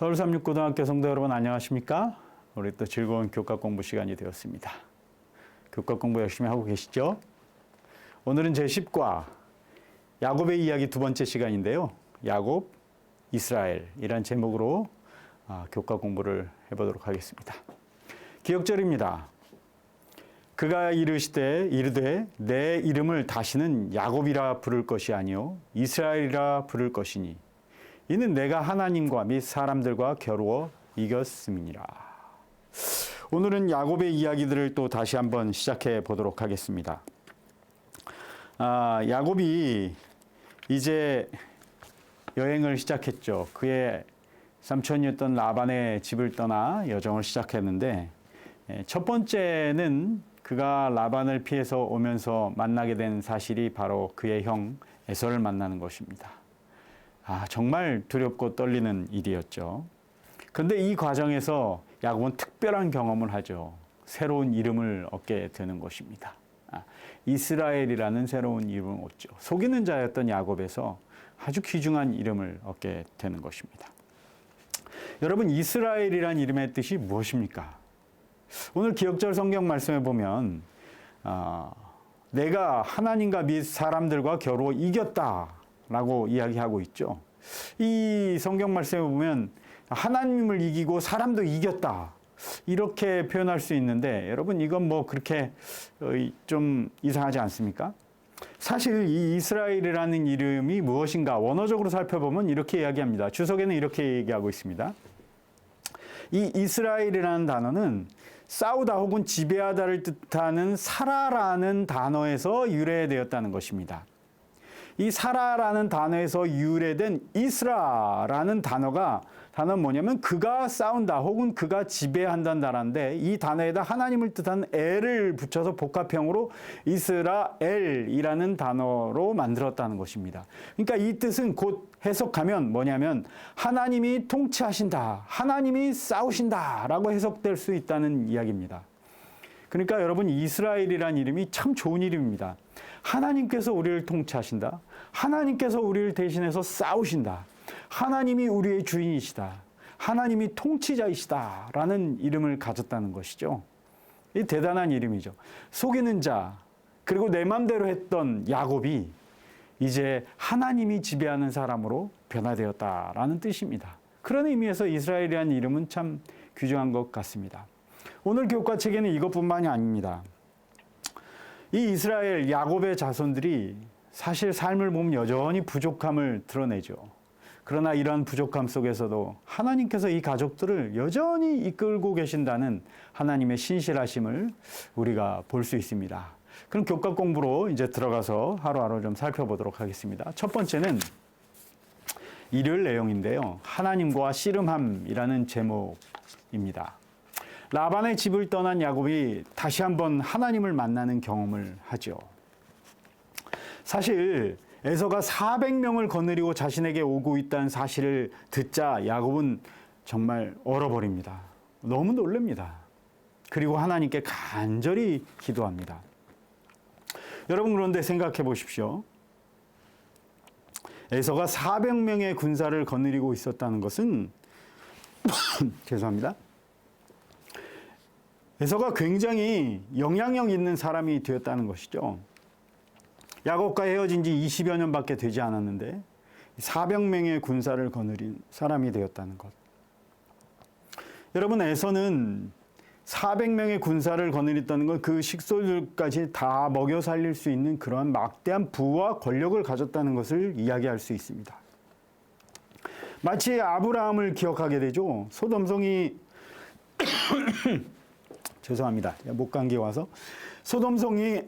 서울369고등학교 성도 여러분 안녕하십니까? 우리 또 즐거운 교과 공부 시간이 되었습니다. 교과 공부 열심히 하고 계시죠? 오늘은 제10과 야곱의 이야기 두 번째 시간인데요. 야곱, 이스라엘이란 제목으로 교과 공부를 해보도록 하겠습니다. 기억절입니다. 그가 이르되 내 이름을 다시는 야곱이라 부를 것이 아니요 이스라엘이라 부를 것이니 이는 내가 하나님과 및 사람들과 겨루어 이겼음이니라. 오늘은 야곱의 이야기들을 또 다시 한번 시작해 보도록 하겠습니다. 야곱이 이제 여행을 시작했죠. 그의 삼촌이었던 라반의 집을 떠나 여정을 시작했는데 첫 번째는 그가 라반을 피해서 오면서 만나게 된 사실이 바로 그의 형 에서를 만나는 것입니다. 정말 두렵고 떨리는 일이었죠. 그런데 이 과정에서 야곱은 특별한 경험을 하죠. 새로운 이름을 얻게 되는 것입니다. 이스라엘이라는 새로운 이름을 얻죠. 속이는 자였던 야곱에서 아주 귀중한 이름을 얻게 되는 것입니다. 여러분, 이스라엘이란 이름의 뜻이 무엇입니까? 오늘 기억절 성경 말씀에 보면 내가 하나님과 및 사람들과 겨루어 이겼다 라고 이야기하고 있죠. 이 성경 말씀에 보면 하나님을 이기고 사람도 이겼다 이렇게 표현할 수 있는데 여러분 이건 뭐 그렇게 좀 이상하지 않습니까? 사실 이 이스라엘이라는 이름이 무엇인가 원어적으로 살펴보면 이렇게 이야기합니다. 주석에는 이렇게 얘기하고 있습니다. 이 이스라엘이라는 단어는 싸우다 혹은 지배하다를 뜻하는 사라라는 단어에서 유래되었다는 것입니다. 이 사라라는 단어에서 유래된 이스라라는 단어는 뭐냐면 그가 싸운다 혹은 그가 지배한다는 단어인데 이 단어에다 하나님을 뜻하는 엘을 붙여서 복합형으로 이스라엘이라는 단어로 만들었다는 것입니다. 그러니까 이 뜻은 곧 해석하면 뭐냐면 하나님이 통치하신다, 하나님이 싸우신다 라고 해석될 수 있다는 이야기입니다. 그러니까 여러분 이스라엘이라는 이름이 참 좋은 이름입니다. 하나님께서 우리를 통치하신다. 하나님께서 우리를 대신해서 싸우신다. 하나님이 우리의 주인이시다. 하나님이 통치자이시다. 라는 이름을 가졌다는 것이죠. 이 대단한 이름이죠. 속이는 자, 그리고 내 맘대로 했던 야곱이 이제 하나님이 지배하는 사람으로 변화되었다라는 뜻입니다. 그런 의미에서 이스라엘이라는 이름은 참 귀중한 것 같습니다. 오늘 교과 책에는 이것뿐만이 아닙니다. 이 이스라엘 야곱의 자손들이 사실 삶을 보면 여전히 부족함을 드러내죠. 그러나 이러한 부족함 속에서도 하나님께서 이 가족들을 여전히 이끌고 계신다는 하나님의 신실하심을 우리가 볼 수 있습니다. 그럼 교과 공부로 이제 들어가서 하루하루 좀 살펴보도록 하겠습니다. 첫 번째는 일요일 내용인데요. 하나님과 씨름함이라는 제목입니다. 라반의 집을 떠난 야곱이 다시 한번 하나님을 만나는 경험을 하죠. 사실 에서가 400명을 거느리고 자신에게 오고 있다는 사실을 듣자 야곱은 정말 얼어버립니다. 너무 놀랍니다. 그리고 하나님께 간절히 기도합니다. 여러분 그런데 생각해 보십시오. 에서가 400명의 군사를 거느리고 있었다는 것은 죄송합니다. 에서가 굉장히 영향력 있는 사람이 되었다는 것이죠. 야곱과 헤어진 지 20여 년밖에 되지 않았는데 400명의 군사를 거느린 사람이 되었다는 것. 여러분 에서는 400명의 군사를 거느렸다는 건 그 식솔들까지 다 먹여 살릴 수 있는 그러한 막대한 부와 권력을 가졌다는 것을 이야기할 수 있습니다. 마치 아브라함을 기억하게 되죠. 소돔성이 죄송합니다. 목감기 와서 소돔성이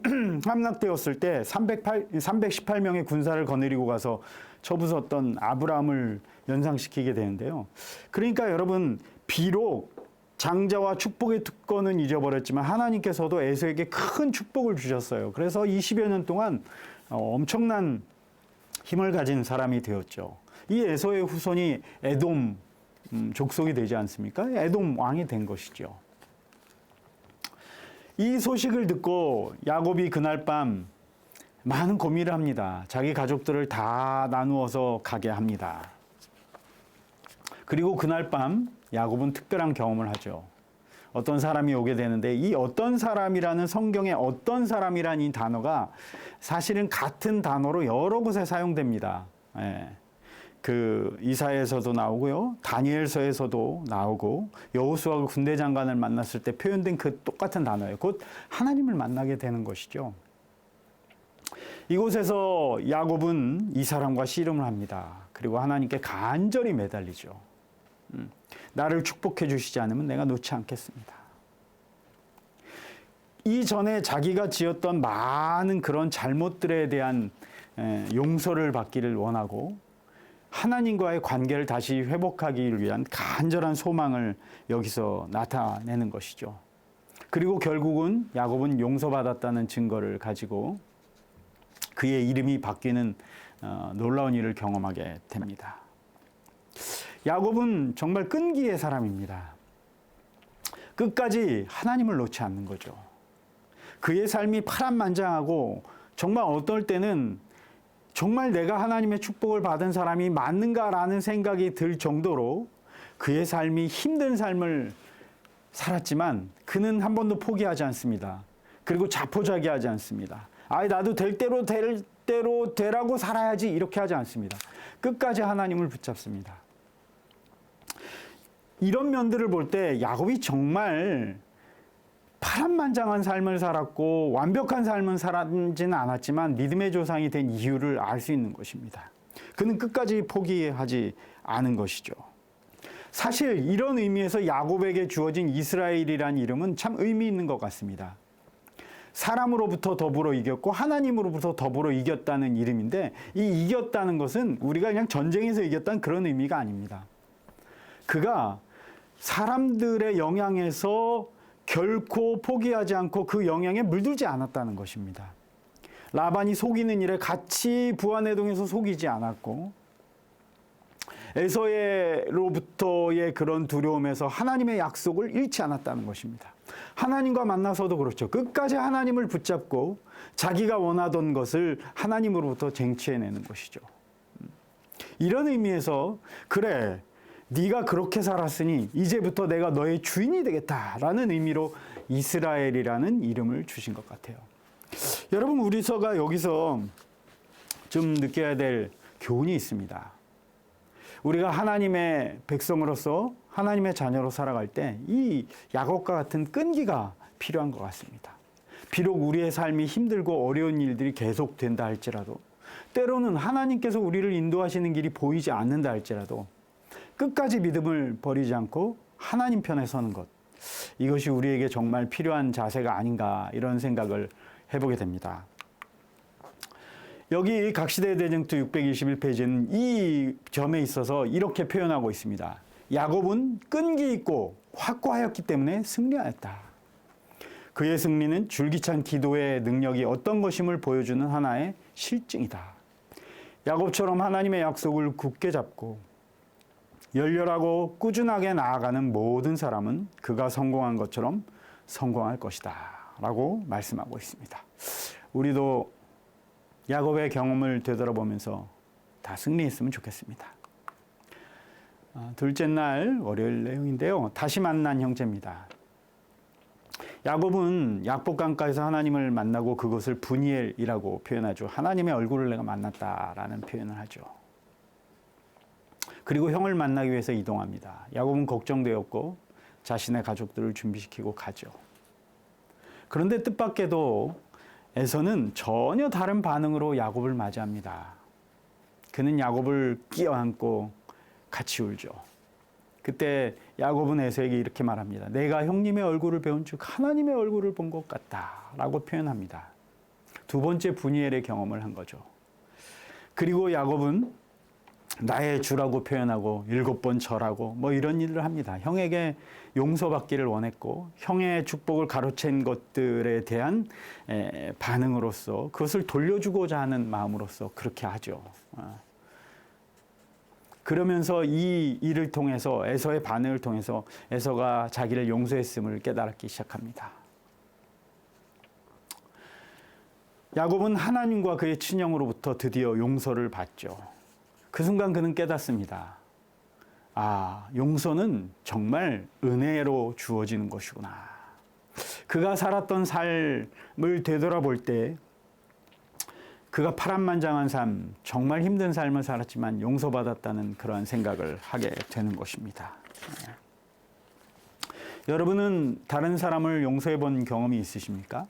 함락되었을 때 318명의 군사를 거느리고 가서 쳐부쉈던 아브라함을 연상시키게 되는데요. 그러니까 여러분 비록 장자와 축복의 특권은 잊어버렸지만 하나님께서도 에서에게 큰 축복을 주셨어요. 그래서 20여 년 동안 엄청난 힘을 가진 사람이 되었죠. 이 에서의 후손이 에돔 족속이 되지 않습니까? 에돔 왕이 된 것이죠. 이 소식을 듣고 야곱이 그날 밤 많은 고민을 합니다. 자기 가족들을 다 나누어서 가게 합니다. 그리고 그날 밤 야곱은 특별한 경험을 하죠. 어떤 사람이 오게 되는데 이 어떤 사람이라는 성경의 어떤 사람이라는 이 단어가 사실은 같은 단어로 여러 곳에 사용됩니다. 예. 그 이사야에서도 나오고요. 다니엘서에서도 나오고 여호수아가 군대 장관을 만났을 때 표현된 그 똑같은 단어예요. 곧 하나님을 만나게 되는 것이죠. 이곳에서 야곱은 이 사람과 씨름을 합니다. 그리고 하나님께 간절히 매달리죠. 나를 축복해 주시지 않으면 내가 놓지 않겠습니다. 이전에 자기가 지었던 많은 그런 잘못들에 대한 용서를 받기를 원하고 하나님과의 관계를 다시 회복하기 위한 간절한 소망을 여기서 나타내는 것이죠. 그리고 결국은 야곱은 용서받았다는 증거를 가지고 그의 이름이 바뀌는 놀라운 일을 경험하게 됩니다. 야곱은 정말 끈기의 사람입니다. 끝까지 하나님을 놓지 않는 거죠. 그의 삶이 파란만장하고 정말 어떨 때는 정말 내가 하나님의 축복을 받은 사람이 맞는가라는 생각이 들 정도로 그의 삶이 힘든 삶을 살았지만 그는 한 번도 포기하지 않습니다. 그리고 자포자기하지 않습니다. 나도 될 대로 되라고 살아야지 이렇게 하지 않습니다. 끝까지 하나님을 붙잡습니다. 이런 면들을 볼 때 야곱이 정말 파란만장한 삶을 살았고 완벽한 삶을 살지는 않았지만 믿음의 조상이 된 이유를 알 수 있는 것입니다. 그는 끝까지 포기하지 않은 것이죠. 사실 이런 의미에서 야곱에게 주어진 이스라엘이라는 이름은 참 의미 있는 것 같습니다. 사람으로부터 더불어 이겼고 하나님으로부터 더불어 이겼다는 이름인데 이 이겼다는 것은 우리가 그냥 전쟁에서 이겼다는 그런 의미가 아닙니다. 그가 사람들의 영향에서 결코 포기하지 않고 그 영향에 물들지 않았다는 것입니다. 라반이 속이는 일에 같이 부하내동에서 속이지 않았고 에서로부터의 그런 두려움에서 하나님의 약속을 잃지 않았다는 것입니다. 하나님과 만나서도 그렇죠. 끝까지 하나님을 붙잡고 자기가 원하던 것을 하나님으로부터 쟁취해내는 것이죠. 이런 의미에서 그래 네가 그렇게 살았으니 이제부터 내가 너의 주인이 되겠다라는 의미로 이스라엘이라는 이름을 주신 것 같아요. 여러분 우리가 여기서 좀 느껴야 될 교훈이 있습니다. 우리가 하나님의 백성으로서 하나님의 자녀로 살아갈 때 이 야곱과 같은 끈기가 필요한 것 같습니다. 비록 우리의 삶이 힘들고 어려운 일들이 계속된다 할지라도 때로는 하나님께서 우리를 인도하시는 길이 보이지 않는다 할지라도 끝까지 믿음을 버리지 않고 하나님 편에 서는 것, 이것이 우리에게 정말 필요한 자세가 아닌가 이런 생각을 해보게 됩니다. 여기 각시대 대쟁투 621페이지는 이 점에 있어서 이렇게 표현하고 있습니다. 야곱은 끈기 있고 확고하였기 때문에 승리하였다. 그의 승리는 줄기찬 기도의 능력이 어떤 것임을 보여주는 하나의 실증이다. 야곱처럼 하나님의 약속을 굳게 잡고 열렬하고 꾸준하게 나아가는 모든 사람은 그가 성공한 것처럼 성공할 것이다 라고 말씀하고 있습니다. 우리도 야곱의 경험을 되돌아보면서 다 승리했으면 좋겠습니다. 둘째 날 월요일 내용인데요. 다시 만난 형제입니다. 야곱은 약복강가에서 하나님을 만나고 그것을 분이엘이라고 표현하죠. 하나님의 얼굴을 내가 만났다라는 표현을 하죠. 그리고 형을 만나기 위해서 이동합니다. 야곱은 걱정되었고 자신의 가족들을 준비시키고 가죠. 그런데 뜻밖에도 에서는 전혀 다른 반응으로 야곱을 맞이합니다. 그는 야곱을 끼어안고 같이 울죠. 그때 야곱은 에서에게 이렇게 말합니다. 내가 형님의 얼굴을 배운 즉 하나님의 얼굴을 본 것 같다라고 표현합니다. 두 번째 분이엘의 경험을 한 거죠. 그리고 야곱은 나의 주라고 표현하고 7번 절하고 뭐 이런 일을 합니다. 형에게 용서받기를 원했고 형의 축복을 가로챈 것들에 대한 반응으로서 그것을 돌려주고자 하는 마음으로서 그렇게 하죠. 그러면서 이 일을 통해서 에서의 반응을 통해서 에서가 자기를 용서했음을 깨달기 시작합니다. 야곱은 하나님과 그의 친형으로부터 드디어 용서를 받죠. 그 순간 그는 깨닫습니다. 용서는 정말 은혜로 주어지는 것이구나. 그가 살았던 삶을 되돌아볼 때 그가 파란만장한 삶, 정말 힘든 삶을 살았지만 용서받았다는 그러한 생각을 하게 되는 것입니다. 여러분은 다른 사람을 용서해 본 경험이 있으십니까?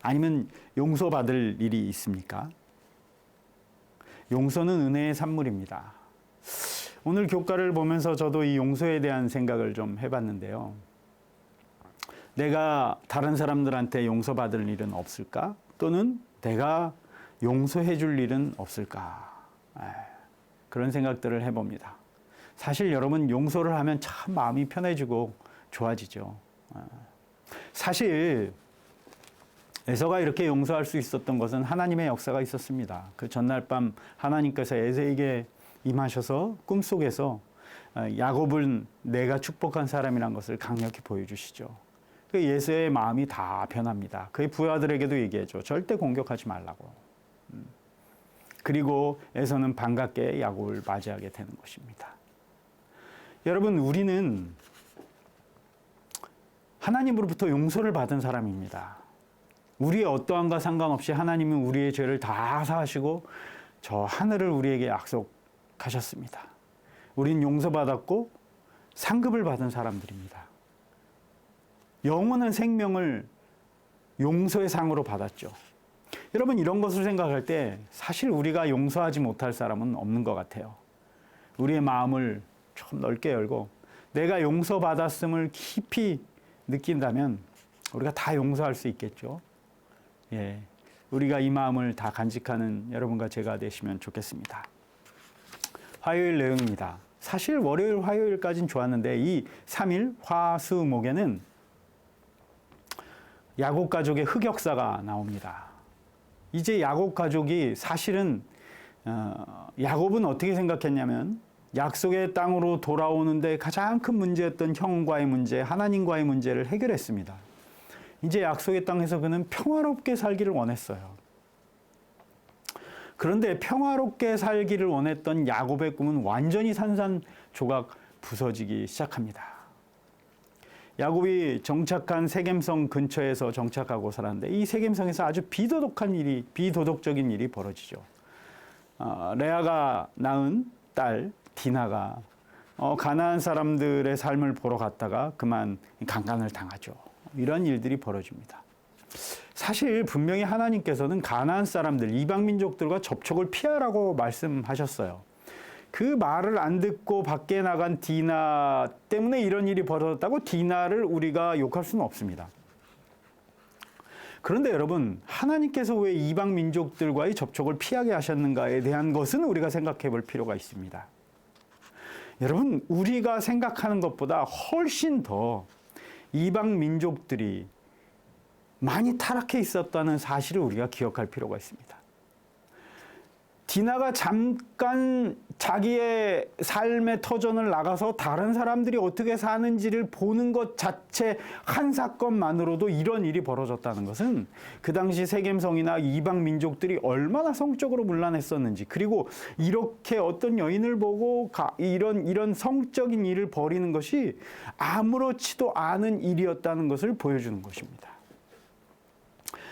아니면 용서받을 일이 있습니까? 용서는 은혜의 산물입니다. 오늘 교과를 보면서 저도 이 용서에 대한 생각을 좀 해봤는데요. 내가 다른 사람들한테 용서받을 일은 없을까? 또는 내가 용서해 줄 일은 없을까? 그런 생각들을 해봅니다. 사실 여러분 용서를 하면 참 마음이 편해지고 좋아지죠. 사실 에서가 이렇게 용서할 수 있었던 것은 하나님의 역사가 있었습니다. 그 전날 밤 하나님께서 에서에게 임하셔서 꿈속에서 야곱은 내가 축복한 사람이란 것을 강력히 보여주시죠. 그 에서의 마음이 다 변합니다. 그의 부하들에게도 얘기해줘. 절대 공격하지 말라고. 그리고 에서는 반갑게 야곱을 맞이하게 되는 것입니다. 여러분, 우리는 하나님으로부터 용서를 받은 사람입니다. 우리의 어떠함과 상관없이 하나님은 우리의 죄를 다 사하시고 저 하늘을 우리에게 약속하셨습니다. 우린 용서받았고 상급을 받은 사람들입니다. 영원한 생명을 용서의 상으로 받았죠. 여러분, 이런 것을 생각할 때 사실 우리가 용서하지 못할 사람은 없는 것 같아요. 우리의 마음을 좀 넓게 열고 내가 용서받았음을 깊이 느낀다면 우리가 다 용서할 수 있겠죠. 우리가 이 마음을 다 간직하는 여러분과 제가 되시면 좋겠습니다. 화요일 내용입니다. 사실 월요일, 화요일까지는 좋았는데 이 3일 화, 수, 목에는 야곱 가족의 흑역사가 나옵니다. 이제 야곱 가족이 사실은 야곱은 어떻게 생각했냐면 약속의 땅으로 돌아오는데 가장 큰 문제였던 형과의 문제, 하나님과의 문제를 해결했습니다. 이제 약속의 땅에서 그는 평화롭게 살기를 원했어요. 그런데 평화롭게 살기를 원했던 야곱의 꿈은 완전히 산산조각 부서지기 시작합니다. 야곱이 정착한 세겜성 근처에서 정착하고 살았는데 이 세겜성에서 아주 비도덕적인 일이 벌어지죠. 레아가 낳은 딸 디나가 가나안 사람들의 삶을 보러 갔다가 그만 강간을 당하죠. 이런 일들이 벌어집니다. 사실 분명히 하나님께서는 가나안 사람들, 이방 민족들과 접촉을 피하라고 말씀하셨어요. 그 말을 안 듣고 밖에 나간 디나 때문에 이런 일이 벌어졌다고 디나를 우리가 욕할 수는 없습니다. 그런데 여러분, 하나님께서 왜 이방 민족들과의 접촉을 피하게 하셨는가에 대한 것은 우리가 생각해 볼 필요가 있습니다. 여러분, 우리가 생각하는 것보다 훨씬 더 이방 민족들이 많이 타락해 있었다는 사실을 우리가 기억할 필요가 있습니다. 디나가 잠깐 자기의 삶의 터전을 나가서 다른 사람들이 어떻게 사는지를 보는 것 자체 한 사건만으로도 이런 일이 벌어졌다는 것은 그 당시 세겜성이나 이방 민족들이 얼마나 성적으로 문란했었는지, 그리고 이렇게 어떤 여인을 보고 이런 성적인 일을 벌이는 것이 아무렇지도 않은 일이었다는 것을 보여주는 것입니다.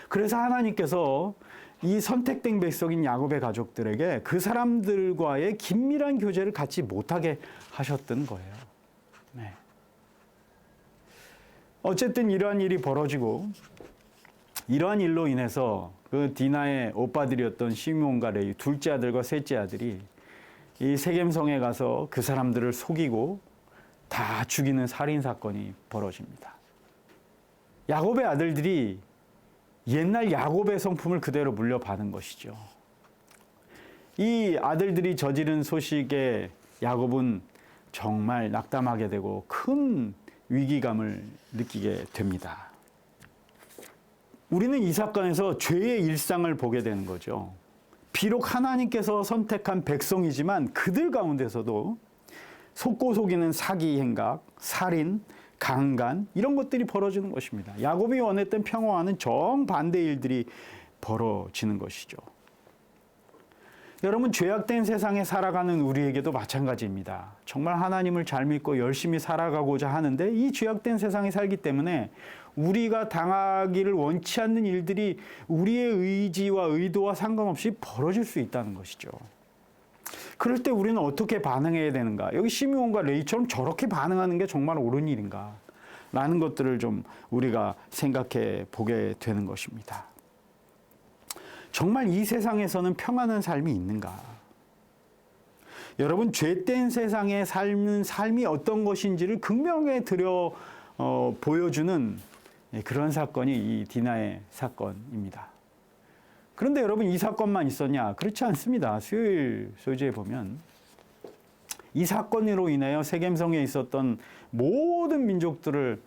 그래서 하나님께서 이 선택된 백성인 야곱의 가족들에게 그 사람들과의 긴밀한 교제를 갖지 못하게 하셨던 거예요. 어쨌든 이러한 일이 벌어지고 이러한 일로 인해서 그 디나의 오빠들이었던 시므온과 레위 둘째 아들과 셋째 아들이 이 세겜성에 가서 그 사람들을 속이고 다 죽이는 살인 사건이 벌어집니다. 야곱의 아들들이 옛날 야곱의 성품을 그대로 물려받은 것이죠. 이 아들들이 저지른 소식에 야곱은 정말 낙담하게 되고 큰 위기감을 느끼게 됩니다. 우리는 이 사건에서 죄의 일상을 보게 되는 거죠. 비록 하나님께서 선택한 백성이지만 그들 가운데서도 속고 속이는 사기 행각, 살인, 강간 이런 것들이 벌어지는 것입니다. 야곱이 원했던 평화와는 정반대 일들이 벌어지는 것이죠. 여러분, 죄악된 세상에 살아가는 우리에게도 마찬가지입니다. 정말 하나님을 잘 믿고 열심히 살아가고자 하는데 이 죄악된 세상에 살기 때문에 우리가 당하기를 원치 않는 일들이 우리의 의지와 의도와 상관없이 벌어질 수 있다는 것이죠. 그럴 때 우리는 어떻게 반응해야 되는가? 여기 시므온과 레위처럼 저렇게 반응하는 게 정말 옳은 일인가? 라는 것들을 좀 우리가 생각해 보게 되는 것입니다. 정말 이 세상에서는 평안한 삶이 있는가? 여러분, 죄된 세상에 삶은 삶이 어떤 것인지를 극명하게 보여주는 그런 사건이 이 디나의 사건입니다. 그런데 여러분, 이 사건만 있었냐? 그렇지 않습니다. 수요일 소재에 보면 이 사건으로 인하여 세겜성에 있었던 모든 민족들을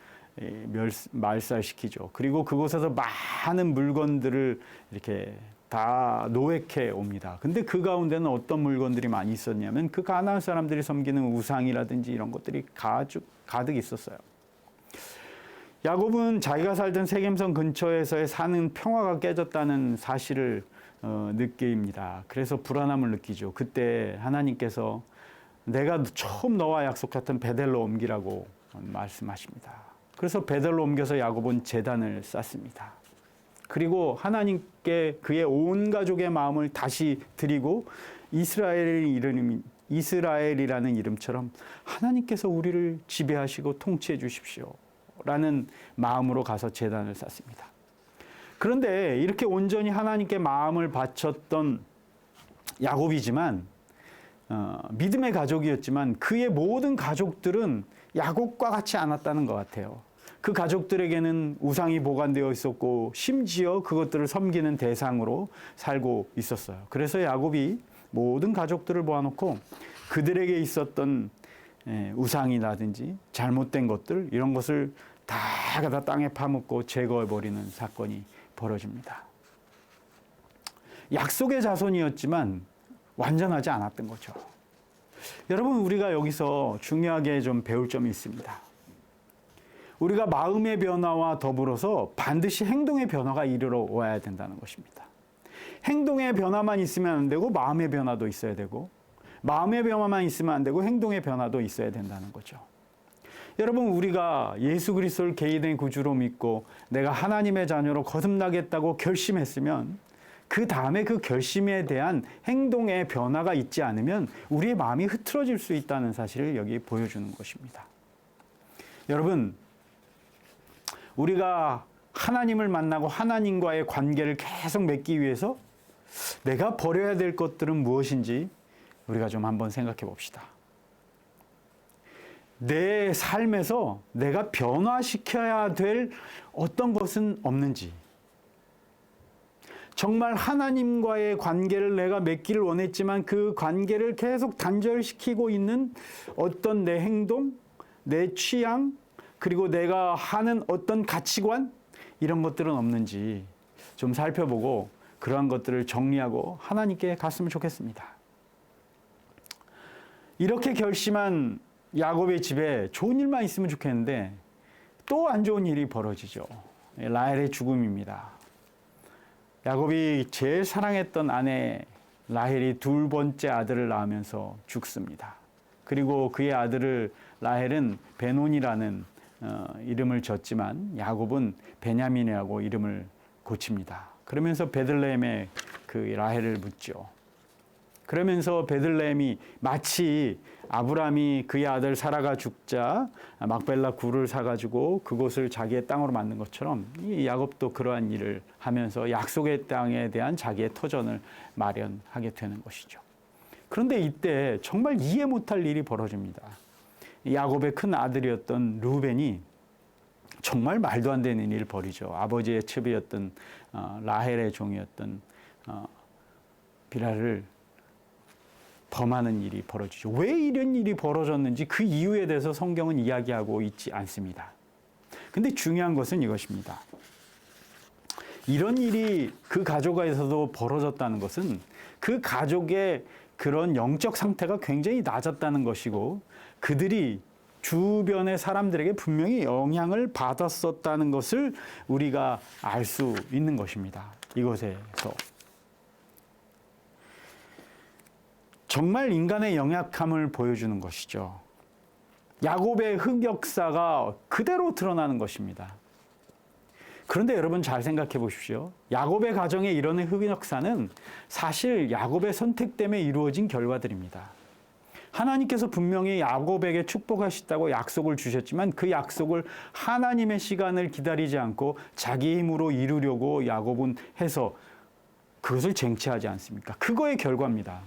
말살시키죠. 그리고 그곳에서 많은 물건들을 이렇게 다 노획해 옵니다. 근데 그 가운데는 어떤 물건들이 많이 있었냐면 그 가나안 사람들이 섬기는 우상이라든지 이런 것들이 가득 있었어요. 야곱은 자기가 살던 세겜성 근처에서의 사는 평화가 깨졌다는 사실을 느낍니다. 그래서 불안함을 느끼죠. 그때 하나님께서 내가 처음 너와 약속했던 베델로 옮기라고 말씀하십니다. 그래서 베델로 옮겨서 야곱은 제단을 쌓습니다. 그리고 하나님께 그의 온 가족의 마음을 다시 드리고 이스라엘이라는 이름처럼 하나님께서 우리를 지배하시고 통치해 주십시오. 라는 마음으로 가서 제단을 쌓습니다. 그런데 이렇게 온전히 하나님께 마음을 바쳤던 야곱이지만 믿음의 가족이었지만 그의 모든 가족들은 야곱과 같지 않았다는 것 같아요. 그 가족들에게는 우상이 보관되어 있었고 심지어 그것들을 섬기는 대상으로 살고 있었어요. 그래서 야곱이 모든 가족들을 모아놓고 그들에게 있었던 우상이라든지 잘못된 것들 이런 것을 다 갖다 땅에 파묻고 제거해버리는 사건이 벌어집니다. 약속의 자손이었지만 완전하지 않았던 거죠. 여러분, 우리가 여기서 중요하게 좀 배울 점이 있습니다. 우리가 마음의 변화와 더불어서 반드시 행동의 변화가 이르러 와야 된다는 것입니다. 행동의 변화만 있으면 안 되고 마음의 변화도 있어야 되고 마음의 변화만 있으면 안 되고 행동의 변화도 있어야 된다는 거죠. 여러분, 우리가 예수 그리스도를 개인의 구주로 믿고 내가 하나님의 자녀로 거듭나겠다고 결심했으면 그 다음에 그 결심에 대한 행동의 변화가 있지 않으면 우리의 마음이 흐트러질 수 있다는 사실을 여기 보여주는 것입니다. 여러분, 우리가 하나님을 만나고 하나님과의 관계를 계속 맺기 위해서 내가 버려야 될 것들은 무엇인지 우리가 좀 한번 생각해 봅시다. 내 삶에서 내가 변화시켜야 될 어떤 것은 없는지, 정말 하나님과의 관계를 내가 맺기를 원했지만 그 관계를 계속 단절시키고 있는 어떤 내 행동, 내 취향, 그리고 내가 하는 어떤 가치관 이런 것들은 없는지 좀 살펴보고 그러한 것들을 정리하고 하나님께 갔으면 좋겠습니다. 이렇게 결심한 야곱의 집에 좋은 일만 있으면 좋겠는데 또 안 좋은 일이 벌어지죠. 라헬의 죽음입니다. 야곱이 제일 사랑했던 아내 라헬이 두 번째 아들을 낳으면서 죽습니다. 그리고 그의 아들을 라헬은 베논이라는 이름을 졌지만 야곱은 베냐민이라고 이름을 고칩니다. 그러면서 베들레헴에 그 라헬을 묻죠. 그러면서 베들레헴이 마치 아브라함이 그의 아들 사라가 죽자 막벨라 굴을 사가지고 그곳을 자기의 땅으로 만든 것처럼 이 야곱도 그러한 일을 하면서 약속의 땅에 대한 자기의 터전을 마련하게 되는 것이죠. 그런데 이때 정말 이해 못할 일이 벌어집니다. 야곱의 큰 아들이었던 르우벤이 정말 말도 안 되는 일을 벌이죠. 아버지의 첩이었던 라헬의 종이었던 비라를 범하는 일이 벌어지죠. 왜 이런 일이 벌어졌는지 그 이유에 대해서 성경은 이야기하고 있지 않습니다. 근데 중요한 것은 이것입니다. 이런 일이 그 가족에서도 벌어졌다는 것은 그 가족의 그런 영적 상태가 굉장히 낮았다는 것이고 그들이 주변의 사람들에게 분명히 영향을 받았었다는 것을 우리가 알 수 있는 것입니다. 이곳에서. 정말 인간의 연약함을 보여주는 것이죠. 야곱의 흑역사가 그대로 드러나는 것입니다. 그런데 여러분 잘 생각해 보십시오. 야곱의 가정에 일어난 흑역사는 사실 야곱의 선택 때문에 이루어진 결과들입니다. 하나님께서 분명히 야곱에게 축복하시다고 약속을 주셨지만 그 약속을 하나님의 시간을 기다리지 않고 자기 힘으로 이루려고 야곱은 해서 그것을 쟁취하지 않습니까? 그거의 결과입니다.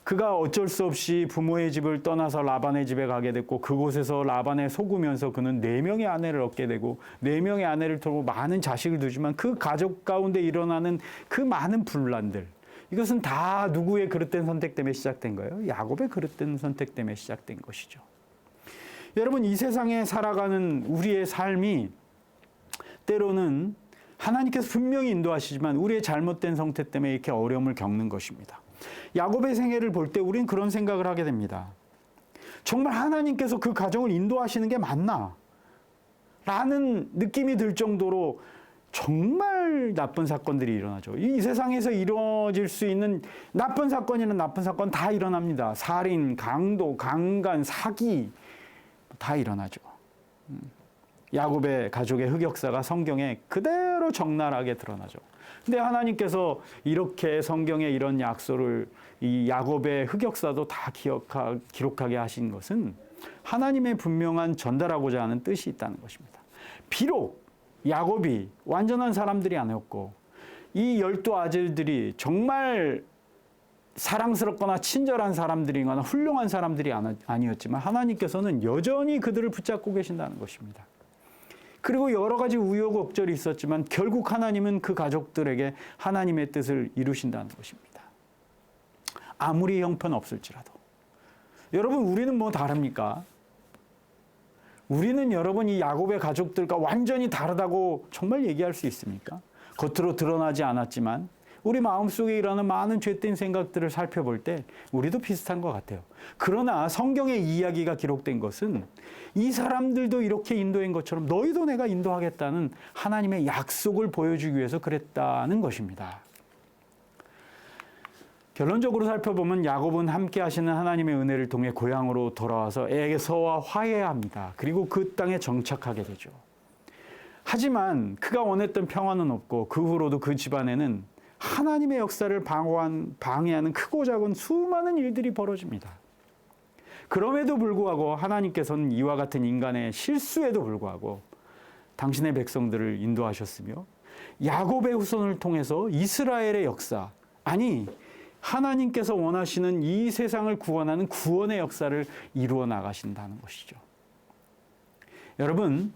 그가 어쩔 수 없이 부모의 집을 떠나서 라반의 집에 가게 됐고 그곳에서 라반에 속으면서 그는 4명의 아내를 얻게 되고 4명의 아내를 두고 많은 자식을 두지만 그 가족 가운데 일어나는 그 많은 분란들, 이것은 다 누구의 그릇된 선택 때문에 시작된 거예요? 야곱의 그릇된 선택 때문에 시작된 것이죠. 여러분, 이 세상에 살아가는 우리의 삶이 때로는 하나님께서 분명히 인도하시지만 우리의 잘못된 선택 때문에 이렇게 어려움을 겪는 것입니다. 야곱의 생애를 볼 때 우리는 그런 생각을 하게 됩니다. 정말 하나님께서 그 가정을 인도하시는 게 맞나? 라는 느낌이 들 정도로 정말 나쁜 사건들이 일어나죠. 이 세상에서 이루어질 수 있는 나쁜 사건이나 나쁜 사건 다 일어납니다. 살인, 강도, 강간, 사기 다 일어나죠. 야곱의 가족의 흑역사가 성경에 그대로 적나라하게 드러나죠. 근데 하나님께서 이렇게 성경에 이런 약속을 이 야곱의 흑역사도 다 기록하게 하신 것은 하나님의 분명한 전달하고자 하는 뜻이 있다는 것입니다. 비록 야곱이 완전한 사람들이 아니었고 이 12 아들들이 정말 사랑스럽거나 친절한 사람들이거나 훌륭한 사람들이 아니었지만 하나님께서는 여전히 그들을 붙잡고 계신다는 것입니다. 그리고 여러 가지 우여곡절이 있었지만 결국 하나님은 그 가족들에게 하나님의 뜻을 이루신다는 것입니다. 아무리 형편없을지라도. 여러분, 우리는 뭐 다릅니까? 우리는 여러분 이 야곱의 가족들과 완전히 다르다고 정말 얘기할 수 있습니까? 겉으로 드러나지 않았지만 우리 마음속에 일어나는 많은 죄된 생각들을 살펴볼 때 우리도 비슷한 것 같아요. 그러나 성경의 이야기가 기록된 것은 이 사람들도 이렇게 인도한 것처럼 너희도 내가 인도하겠다는 하나님의 약속을 보여주기 위해서 그랬다는 것입니다. 결론적으로 살펴보면 야곱은 함께 하시는 하나님의 은혜를 통해 고향으로 돌아와서 에서와 화해합니다. 그리고 그 땅에 정착하게 되죠. 하지만 그가 원했던 평화는 없고 그 후로도 그 집안에는 하나님의 역사를 방해하는 크고 작은 수많은 일들이 벌어집니다. 그럼에도 불구하고 하나님께서는 이와 같은 인간의 실수에도 불구하고 당신의 백성들을 인도하셨으며 야곱의 후손을 통해서 이스라엘의 역사, 아니 하나님께서 원하시는 이 세상을 구원하는 구원의 역사를 이루어 나가신다는 것이죠. 여러분,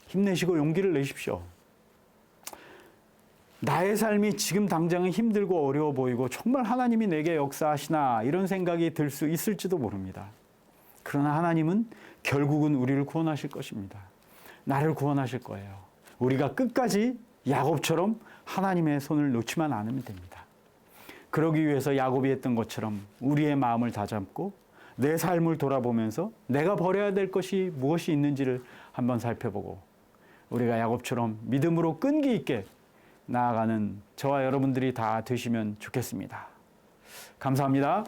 힘내시고 용기를 내십시오. 나의 삶이 지금 당장은 힘들고 어려워 보이고 정말 하나님이 내게 역사하시나 이런 생각이 들 수 있을지도 모릅니다. 그러나 하나님은 결국은 우리를 구원하실 것입니다. 나를 구원하실 거예요. 우리가 끝까지 야곱처럼 하나님의 손을 놓지만 않으면 됩니다. 그러기 위해서 야곱이 했던 것처럼 우리의 마음을 다잡고 내 삶을 돌아보면서 내가 버려야 될 것이 무엇이 있는지를 한번 살펴보고 우리가 야곱처럼 믿음으로 끈기 있게 나아가는 저와 여러분들이 다 되시면 좋겠습니다. 감사합니다.